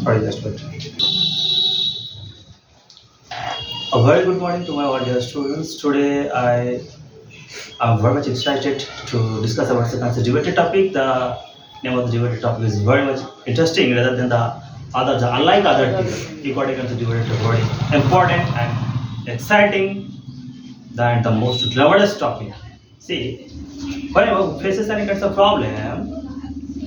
Sorry, just wait. A very good morning to my all dear students. Today I am very much excited to discuss about the debated topic. The name of the debated topic is very much interesting rather than unlike other recording of the debated very important and exciting than the most glamorous topic. See, whenever faces any kinds of problem,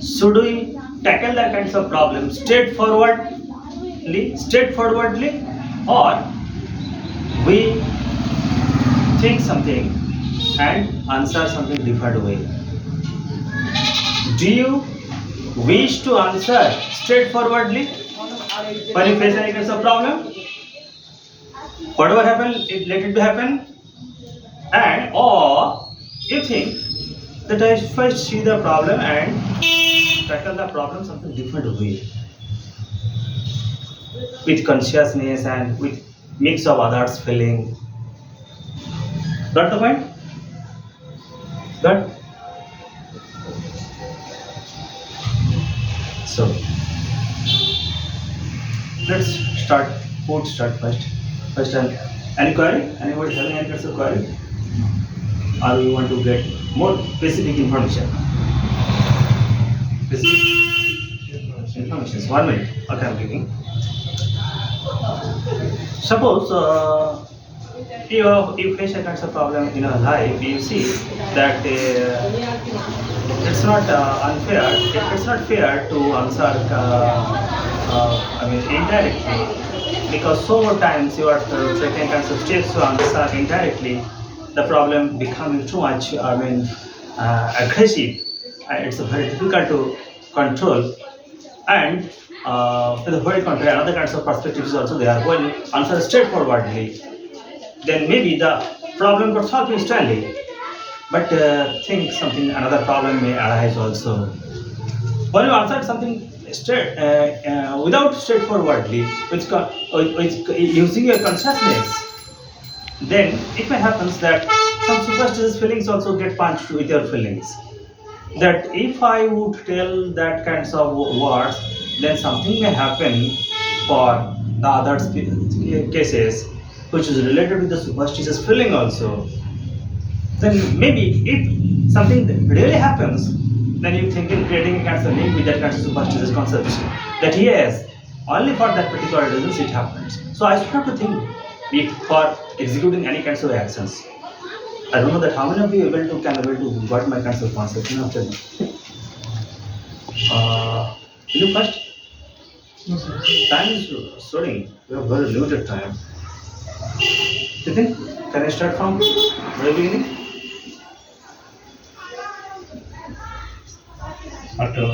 should we tackle that kinds of problem straightforwardly, or we think something and answer something different way? Do you wish to answer straightforwardly when you face any kinds of problem? Whatever happen, let it happen, and or you think that I first see the problem and tackle the problem something different way, with consciousness and with mix of others feeling. Got the point? Got? So let's start. Who would start first? First, any query? Anybody having any kinds of query? Or we want to get more specific information? Specific information. 1 minute. Okay, I'm giving. Suppose you face a kinds of problem in a life, you see that it's not unfair. It's not fair to answer. Indirectly, because so many times you are taking kinds of steps to answer indirectly, the problem becoming too much. Aggressive. It's very difficult to control, and to the very contrary, another kinds of perspectives also there. When you answer straightforwardly, then maybe the problem got solved instantly. But think something another problem may arise also. When you answer something without straightforwardly, with using your consciousness, then it may happen that some superstitious feelings also get punched with your feelings. That if I would tell that kinds of words, then something may happen for the other cases which is related with the superstitious feeling also. Then maybe if something really happens, then you think in creating a kind of link with that kind of superstitious concepts, that yes, only for that particular reasons it happens. So I start to think if for executing any kinds of actions. I don't know that how many of you can able to got my kinds of concept. After that. You first? No, sir. Time is sorry, we have very limited time. You think? Can I start from very beginning? After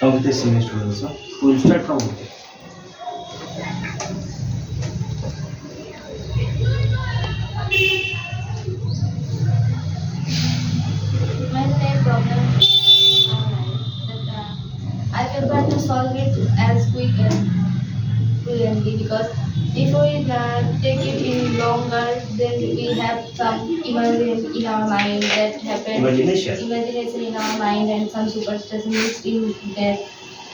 Avite senior students, we will start from Avite. When a problem is in our life, that I prefer to solve it as quick and brilliantly, because if we take it in longer, then we have some imagination in our mind that happen. Imagination in our mind and some superstition mixed in there.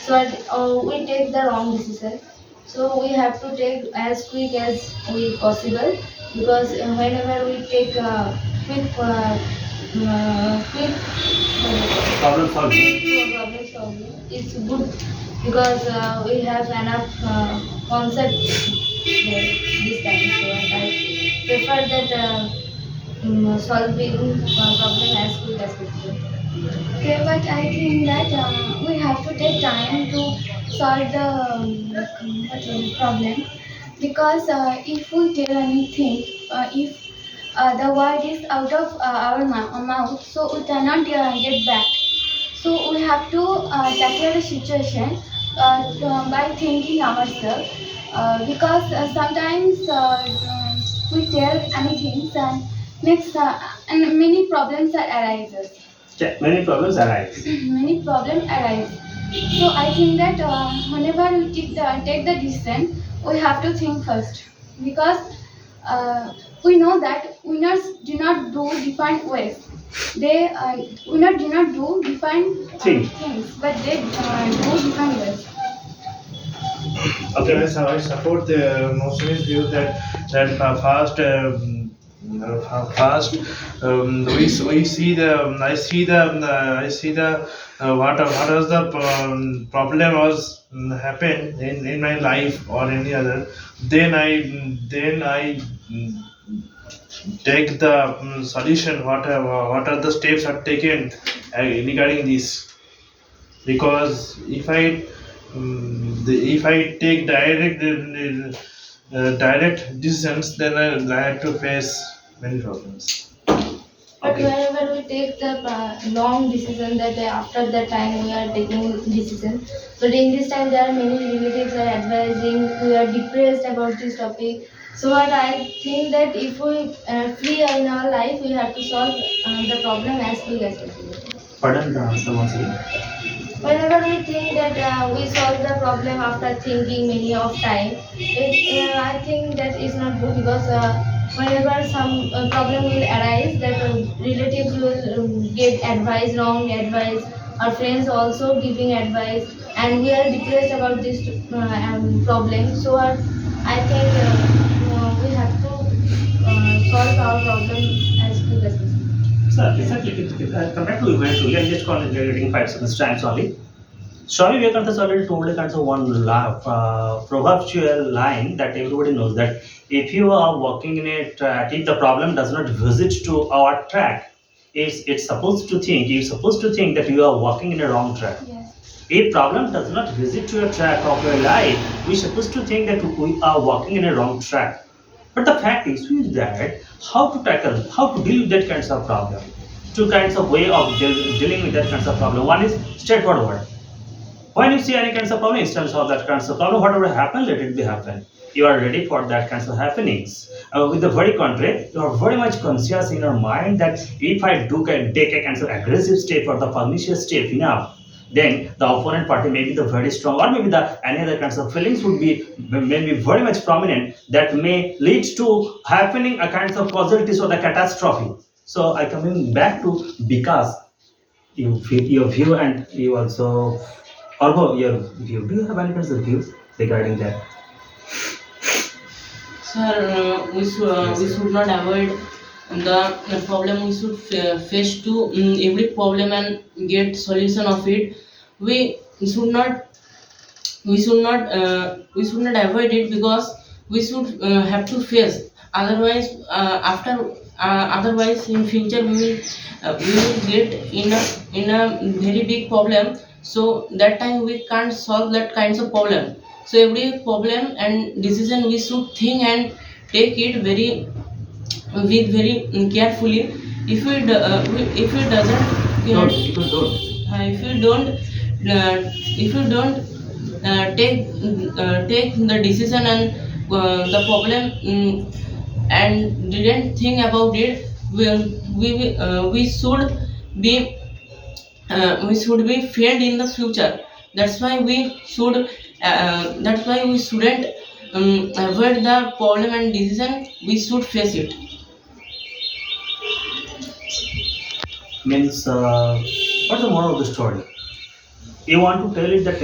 So we take the wrong decision. So we have to take as quick as we possible, because whenever we take quick problem solving. problem solving, it's good, because we have enough concept there this time. So I prefer that solving problem as quick as possible. Okay, but I think that we have to take time to solve the problem, because if we tell anything, if the word is out of our mouth, so we cannot get back. So we have to tackle the situation by thinking ourselves, because sometimes we tell anything and next and many problems are arises. Yeah, many problems arise. Many problems arise. So I think that whenever we take the decision, we have to think first, because we know that winners do not do defined ways. They winners do not do defined Thing. things, but they do defined ways. Okay. I support the Muslims' view that fast we see the I see the what was the problem was happen in my life or any other, then I take the solution, what are the steps are taken regarding this. Because if I take direct decisions, then I have to face many problems. But Okay. whenever we take the long decision, that after that time we are taking decision. But in this time there are many relatives are advising, we are depressed about this topic. So what I think that if we free in our life, we have to solve the problem as quick as possible. Pardon the answer once again. Whenever we think that we solve the problem after thinking many of time, I think that is not good because whenever some problem will arise, that relatives will get advice, wrong advice, our friends also giving advice, and we are depressed about this problem. So I think we have to solve our problem as quick as possible. Sir, exactly. Come back to event 2. You are just getting 5 seconds times only. Swami Vivekananda has already told a kind of one proverbial line that everybody knows that if you are walking in a track, if the problem does not visit to our track, it's supposed to think, you're supposed to think that you are walking in a wrong track. Yes. If problem does not visit to a track of your life, we're supposed to think that we are walking in a wrong track. But the fact is that how to tackle, how to deal with that kinds of problem. Two kinds of way of dealing with that kinds of problem. One is straightforward. When you see any kinds of problem, instance of that kinds of problem, whatever happen, let it be happen. You are ready for that kinds of happenings. With the very contrary, you are very much conscious in your mind that if I take a kind of aggressive step or the pernicious step enough, then the opponent party may be the very strong, or maybe the any other kinds of feelings would be maybe very much prominent that may lead to happening a kinds of casualties or the catastrophe. So I coming back to because your view and you also Arvo, your view. Do you have any kinds of views regarding that? Sir, we should not avoid the problem. We should face to every problem and get solution of it. We should not we should not avoid it because we should have to face. Otherwise in future we will get in a very big problem. So that time we can't solve that kinds of problem. So every problem and decision we should think and take it very with very carefully. If we doesn't Don't, people don't. if you don't take the decision and the problem and didn't think about it, be we should be failed in the future. That's why we shouldn't avoid the problem and decision. We should face it. Means, what's the moral of the story? You want to tell it that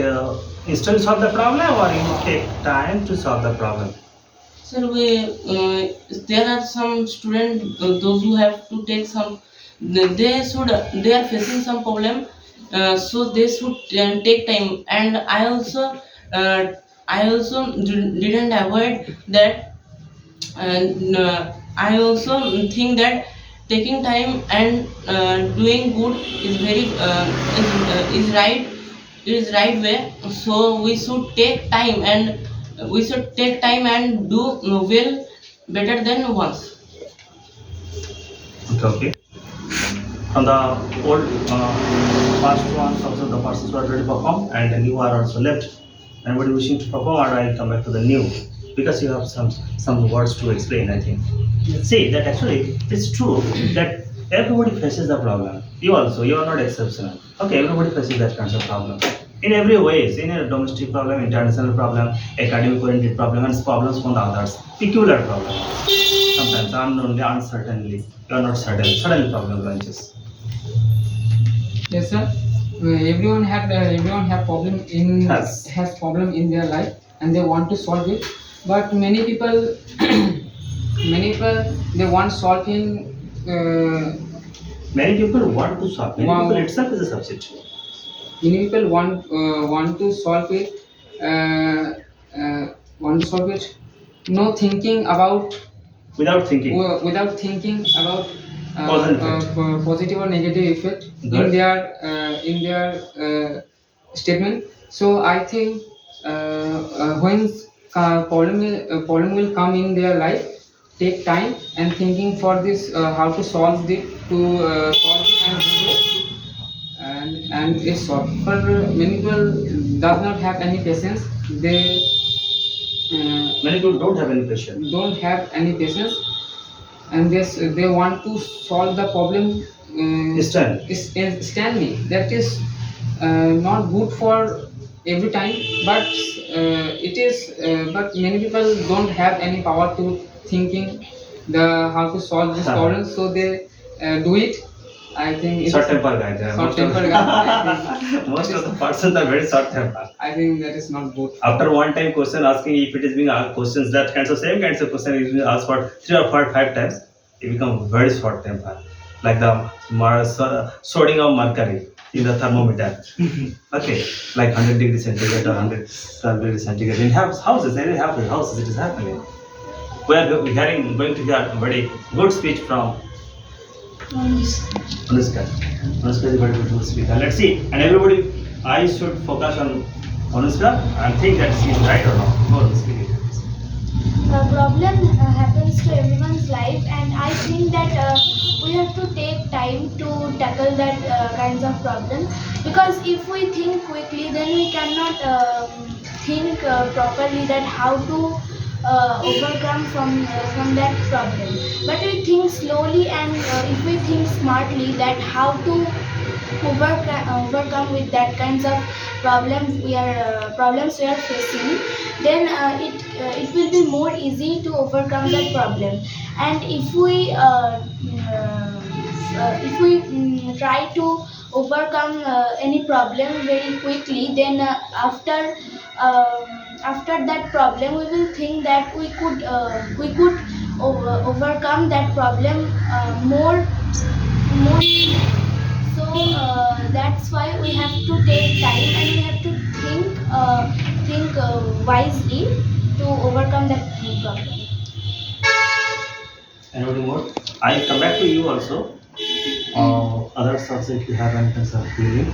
instantly solve the problem, or you take time to solve the problem? Sir, there are some students, those who have to take some, they are facing some problem, so they should take time. And uh, I also didn't avoid that. And I also think that taking time and doing good is very is right way. So we should take time and do well better than once. Okay. From the old past ones, also the persons who are already performed, and the new are also left. Anybody wishing to perform, or I'll come back to the new because you have some words to explain. I think. See that actually it's true that everybody faces the problem. You also, you are not exceptional. Okay, everybody faces that kind of problem. In every ways, in a domestic problem, international problem, academic oriented problem, and problems from the others. Peculiar problem. Sometimes unknowingly, uncertainly, you are not certain. Suddenly problem launches. Yes, sir. Everyone have problem in Yes. has problem in their life. and they want to solve it. But many people, many people, they want solving. Many people want to solve. Many Wow. people itself is a subject. Many people want to solve it. Want to solve it. No thinking about Without thinking. without thinking about Cause and effect. positive or negative effect Good. in their statement. So I think when problem will come in their life, take time and thinking for this how to solve it solve it and do it, and it's solved. But many people does not have any patience. They Many people don't have any patience. don't have any patience, and they want to solve the problem Instant. instantly. That is not good for every time, but it is but many people don't have any power to thinking the how to solve this problem, so they do it. I think it's Short temper guy. They are short most of- temper guy. Most of the persons are very short temper. I think that is not good. After one time question asking, if it is being asked questions that kinds of same kinds of question is being asked for 3 or 4, 5 times, it become very short temper. Like the sodium of mercury in the thermometer. Okay, like 100 degrees centigrade or 112 degrees centigrade. In houses, they have houses, it is happening. We are going to hear a very good speech from Anushka. Anushka is a very good speaker. Let's see. And everybody, I should focus on Anushka and think that she is right or not. Go on, speak it. A problem happens to everyone's life, and I think that we have to take time to tackle that kinds of problem, because if we think quickly, then we cannot think properly that how to overcome from that problem. But we think slowly, and if we think smartly that how to overcome with that kinds of problems we are facing, then it will be more easy to overcome that problem. And if we try to overcome any problem very quickly, then after that problem we will think that we could overcome that problem more so that's why we have to take time, and we have to think wisely to overcome that problem. Anybody more? I come back to you also. Others also, if you have any concern, feeling.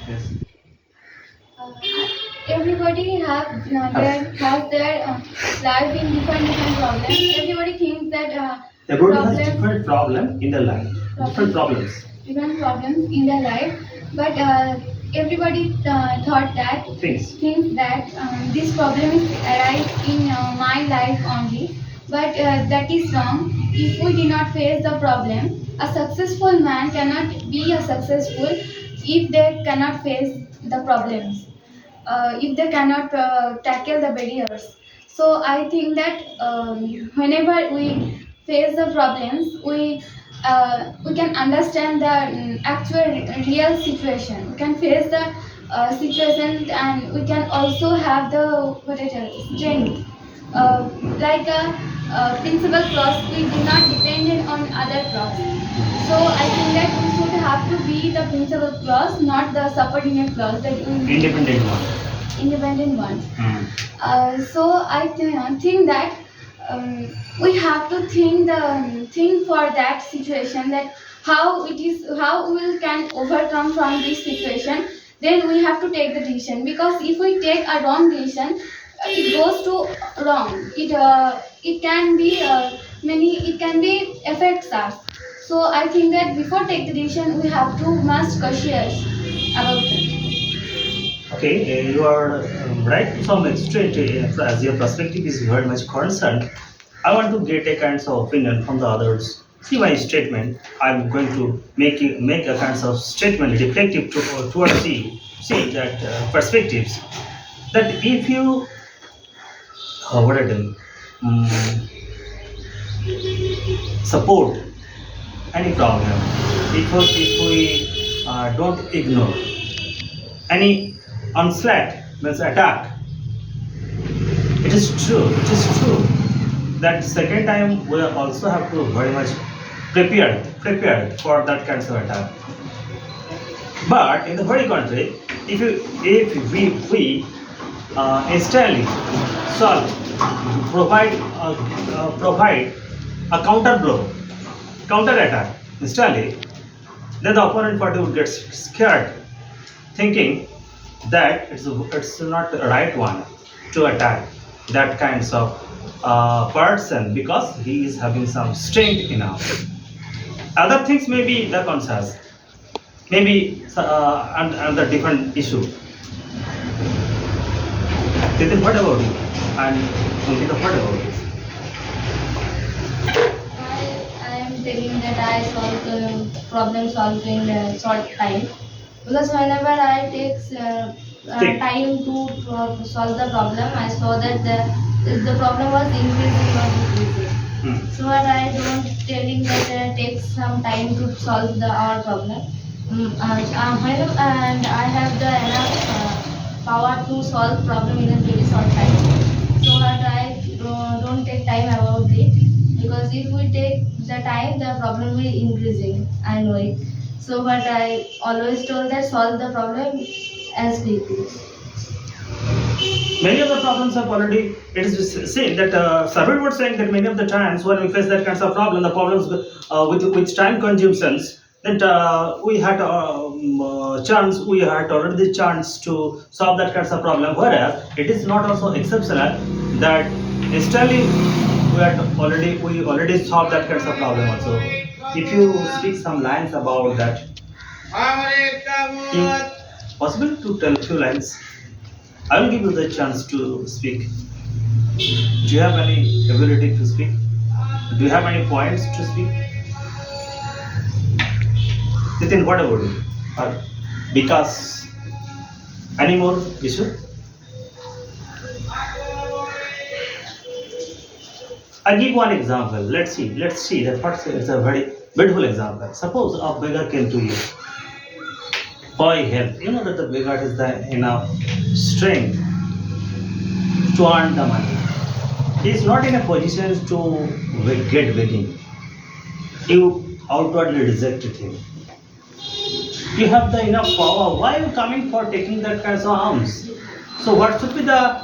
Yes. Everybody have their life in different problems. Everybody thinks that Everybody has Problem. different problem in their life. Different problems. different problems in their life, but everybody thinks that this problem is arise in my life only, but that is wrong. If we do not face the problem, a successful man cannot be a successful if they cannot face the problems, if they cannot tackle the barriers. So I think that whenever we face the problems, we can understand the actual real situation. We can face the situation, and we can also have the strength. Like a principal clause, we do not depend on other clause. So I think that we should have to be the principal clause, not the subordinate clause. That we Independent one. independent one. So I think that we have to think for that situation, that how we can overcome from this situation. Then we have to take the decision, because if we take a wrong decision, it goes to wrong. It can be affects us. So I think that before take the decision, we have to must cautious about it. Okay, you are right to some extent, as your perspective is very much concerned. I want to get a kind of opinion from the others. See my statement. I'm going to make a kind of statement reflective towards see that perspectives. That if you, what I do, support any problem, if we don't ignore any onslaught, means attack It is true. It is true that second time we also have to very much prepared for that kind of attack. But in the very contrary, if we instantly solve, provide a counter blow, counter attack instantly, then the opponent party would get scared, thinking that it's not the right one to attack that kinds of person because he is having some strength enough. Other things may be the concerns, maybe and the different issue. Nitin, what about you? And Ankita, what about you? I am telling that I solve the problem solved in a short time because whenever I take time to solve the problem, I saw that the problem was increasing, not decreasing. Hmm. So what I don't telling that takes some time to solve our problem. And I have the enough power to solve problem in a very short time. So what I don't take time about it because if we take the time, the problem will increasing. I know it. So what I always told that solve the problem as quickly. Many of the problems have already, it is seen that Sarvit was saying that many of the times when we face that kinds of problem, the problems with time consumptions, that we had chance, we had already the chance to solve that kinds of problem. Whereas it is not also exceptional that instantly we already solved that kinds of problem also. If you speak some lines about that, if possible to tell a few lines. I will give you the chance to speak. Do you have any ability to speak? Do you have any points to speak? Nitin, what about you? Because any more issue? I'll give one example. Let's see that first it's a very beautiful example. Suppose a beggar came to you. Boy, help. You know that the beggar is the enough strength to earn the money. He is not in a position to get begging. You outwardly rejected him. You have the enough power. Why are you coming for taking that kinds of alms? So what should be the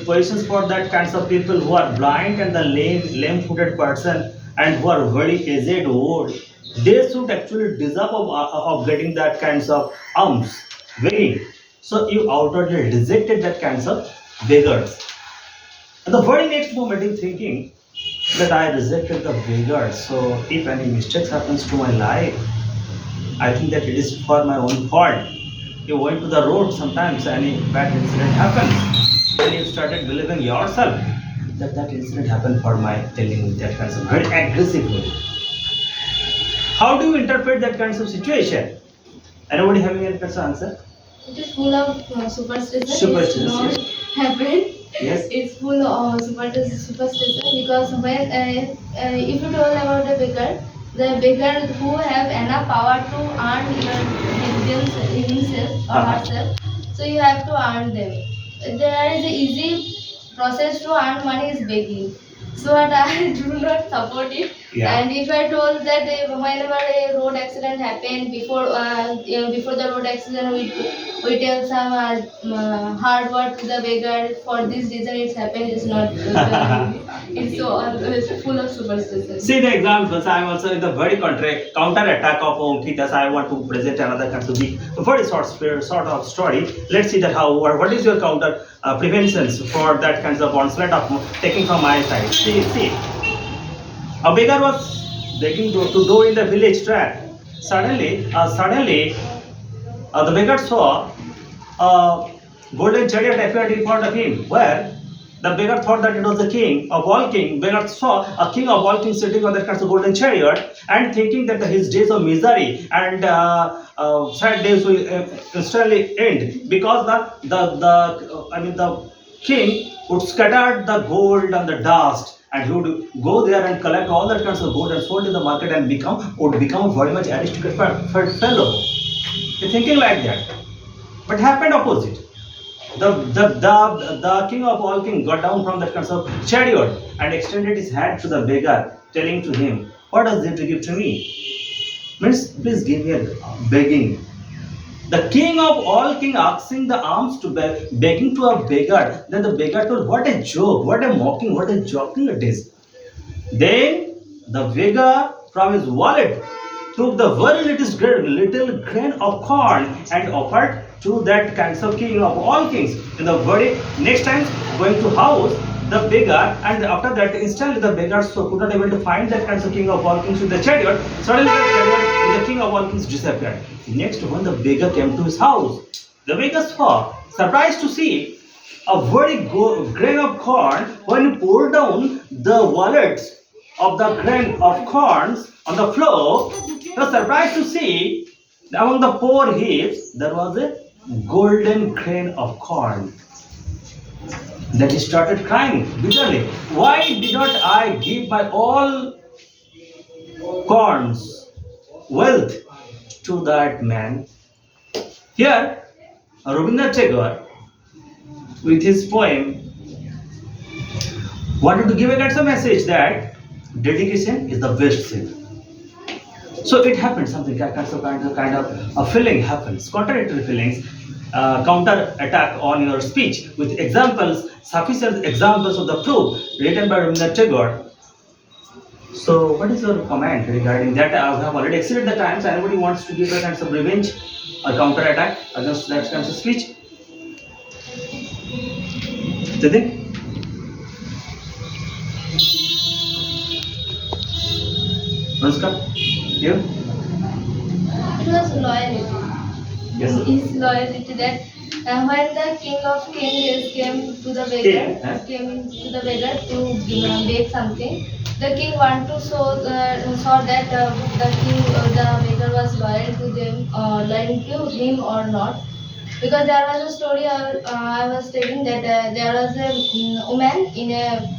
positions for that kinds of people who are blind and the lame-footed person and who are very aged old? They should actually deserve of getting that kinds of alms, begging. So you outwardly rejected that kinds of beggars. And the very next moment you're thinking that I rejected the beggars. So if any mistakes happens to my life, I think that it is for my own fault. You went to the road sometimes, any bad incident happens. Then you started believing yourself that that incident happened for my telling that kinds of very aggressive way. How do you interpret that kinds of situation? Anybody having any kinds of answer? It is full of superstition. Superstition, It's not yes. happen. Yes. It's full of superstition because when if you told about the beggar who have enough power to earn himself or herself, so you have to earn them. There is an easy process to earn money is begging. So what I do not support it. Yeah. And if I told that whenever a road accident happened before before the road accident we tell some hard word to the beggar for this reason it's happened, it's not it's so it's full of superstition. See the examples. I am also in the very counter attack of Omkitas. I want to present another kind of very sort of story. Let's see that how or what is your counter preventions for that kinds of onslaught of taking from my side. See. A beggar was breaking to go in the village track. Suddenly, the beggar saw a golden chariot appeared in front of him, where the beggar thought that it was the king of all kings. Beggar saw a king of all kings sitting on that kind of golden chariot, and thinking that his days of misery and sad days will instantly end because the king would scatter the gold and the dust, and he would go there and collect all that kinds of gold and sold in the market and would become very much aristocratic fellow. You're thinking like that, but happened opposite. the king of all kings got down from that kind of chariot and extended his hand to the beggar, telling to him, "What does it to give to me?" Means, please give me a begging. The king of all kings asking the alms to begging to a beggar. Then the beggar told, "What a joke, what a mocking, what a joking it is." Then the beggar from his wallet took the very little grain of corn and offered to that kind of king of all kings. In the very next time going to house, the beggar, and after that instantly the beggar so could not able to find that kind of king of all kings with the chariot. Suddenly the chariot with the king of all kings disappeared. Next, when the beggar came to his house, the beggar saw, surprised to see a very grain of corn. When he pulled down the wallets of the grain of corns on the floor, he was surprised to see among the poor heaps there was a golden grain of corn. Then he started crying bitterly. Why did not I give my all corns, wealth to that man? Here, Rabindranath Tagore, with his poem, wanted to give a kind of message that dedication is the best thing. So it happens, something kind of a feeling happens, contradictory feelings, counter attack on your speech with examples, sufficient examples of the proof written by Rabindranath Tagore. So what is your comment regarding that? I have already exceeded the time. So anybody wants to give a kind of revenge or counter attack against that kind of speech? Jyoti? Anushka? You? It was loyalty. Yes. His loyalty that when the king of kings came to the beggar, King, huh? came to the beggar to beg something, the king wanted to saw that the beggar was loyal to them, loyal to him or not. Because there was a story I was telling that there was a woman in a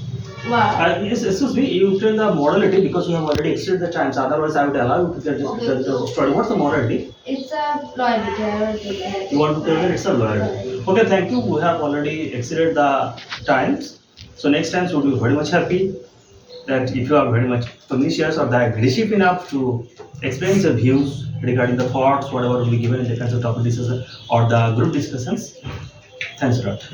war. Yes, excuse me, you tell the morality because you have already exceeded the times. Otherwise, I would allow you to get the story. What's the morality? It's a loyalty. I was telling. You want to tell that it's a loyalty. Okay, thank you. We have already exceeded the times. So next time, we will be very much happy that if you are very much pernicious or that aggressive enough to explain your views regarding the thoughts, whatever will be given in the kinds of topic discussion or the group discussions. Thanks a lot.